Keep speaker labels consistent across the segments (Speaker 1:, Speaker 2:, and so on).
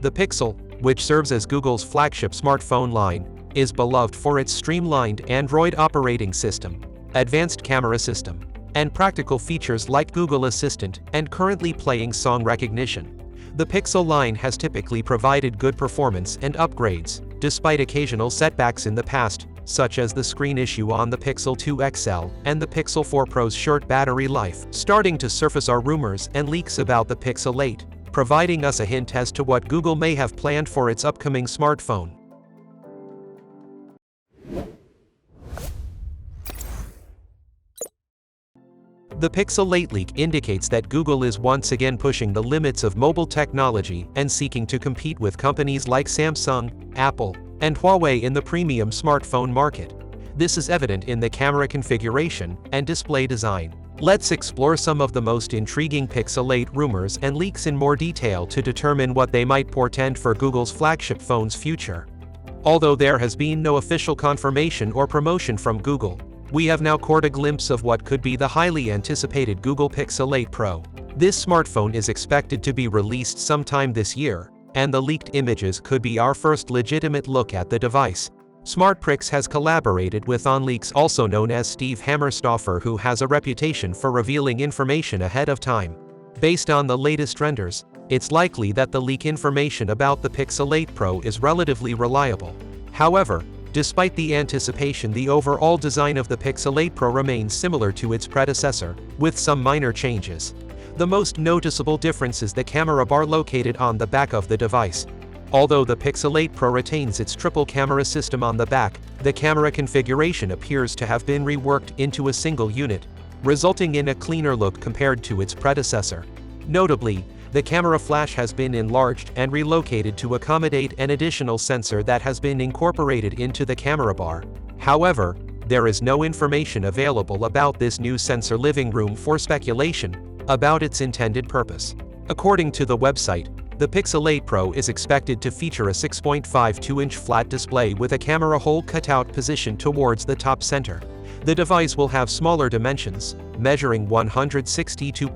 Speaker 1: The Pixel, which serves as Google's flagship smartphone line, is beloved for its streamlined Android operating system, advanced camera system, and practical features like Google Assistant and currently playing song recognition. The Pixel line has typically provided good performance and upgrades, despite occasional setbacks in the past, such as the screen issue on the Pixel 2 XL and the Pixel 4 Pro's short battery life. Starting to surface are rumors and leaks about the Pixel 8, providing us a hint as to what Google may have planned for its upcoming smartphone. The Pixel 8 leak indicates that Google is once again pushing the limits of mobile technology and seeking to compete with companies like Samsung, Apple, and Huawei in the premium smartphone market. This is evident in the camera configuration and display design. Let's explore some of the most intriguing Pixel 8 rumors and leaks in more detail to determine what they might portend for Google's flagship phone's future. Although there has been no official confirmation or promotion from Google, we have now caught a glimpse of what could be the highly anticipated Google Pixel 8 Pro. This smartphone is expected to be released sometime this year, and the leaked images could be our first legitimate look at the device. SmartPrix has collaborated with OnLeaks, also known as Steve Hammerstoffer, who has a reputation for revealing information ahead of time. Based on the latest renders, it's likely that the leak information about the Pixel 8 Pro is relatively reliable. However, despite the anticipation, the overall design of the Pixel 8 Pro remains similar to its predecessor, with some minor changes. The most noticeable difference is the camera bar located on the back of the device. Although the Pixel 8 Pro retains its triple camera system on the back, the camera configuration appears to have been reworked into a single unit, resulting in a cleaner look compared to its predecessor. Notably, the camera flash has been enlarged and relocated to accommodate an additional sensor that has been incorporated into the camera bar. However, there is no information available about this new sensor, leaving room for speculation about its intended purpose. According to the website, the Pixel 8 Pro is expected to feature a 6.52-inch flat display with a camera hole cutout positioned towards the top center. The device will have smaller dimensions, measuring 162.6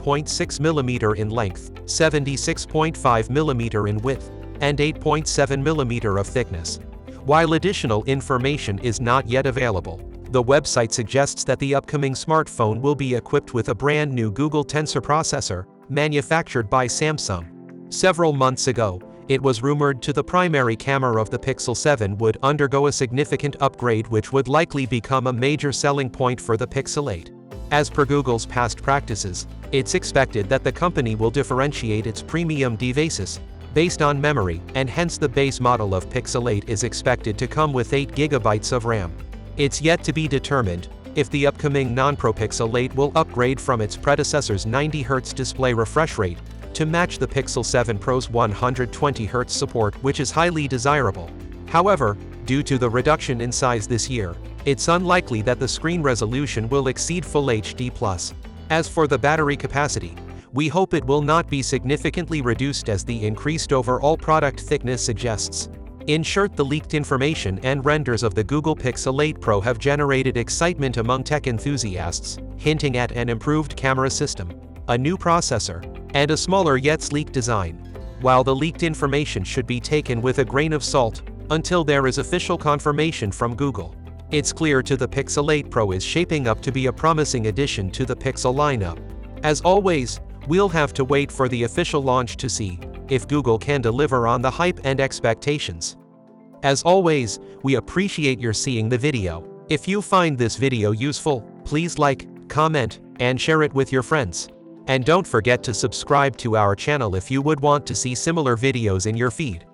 Speaker 1: mm in length, 76.5 mm in width, and 8.7 mm of thickness. While additional information is not yet available, the website suggests that the upcoming smartphone will be equipped with a brand new Google Tensor processor, manufactured by Samsung. Several months ago, it was rumored the primary camera of the Pixel 7 would undergo a significant upgrade, which would likely become a major selling point for the Pixel 8. As per Google's past practices, it's expected that the company will differentiate its premium devices based on memory, and hence the base model of Pixel 8 is expected to come with 8 GB of RAM. It's yet to be determined if the upcoming non-Pro Pixel 8 will upgrade from its predecessor's 90Hz display refresh rate to match the Pixel 7 Pro's 120Hz support, which is highly desirable. However, due to the reduction in size this year, it's unlikely that the screen resolution will exceed Full HD+. As for the battery capacity, we hope it will not be significantly reduced, as the increased overall product thickness suggests. In short, the leaked information and renders of the Google Pixel 8 Pro have generated excitement among tech enthusiasts, hinting at an improved camera system, a new processor, and a smaller yet sleek design. While the leaked information should be taken with a grain of salt until there is official confirmation from Google, it's clear the Pixel 8 Pro is shaping up to be a promising addition to the Pixel lineup. As always, we'll have to wait for the official launch to see if Google can deliver on the hype and expectations. As always, we appreciate your seeing the video. If you find this video useful, please like, comment, and share it with your friends. And don't forget to subscribe to our channel if you would want to see similar videos in your feed.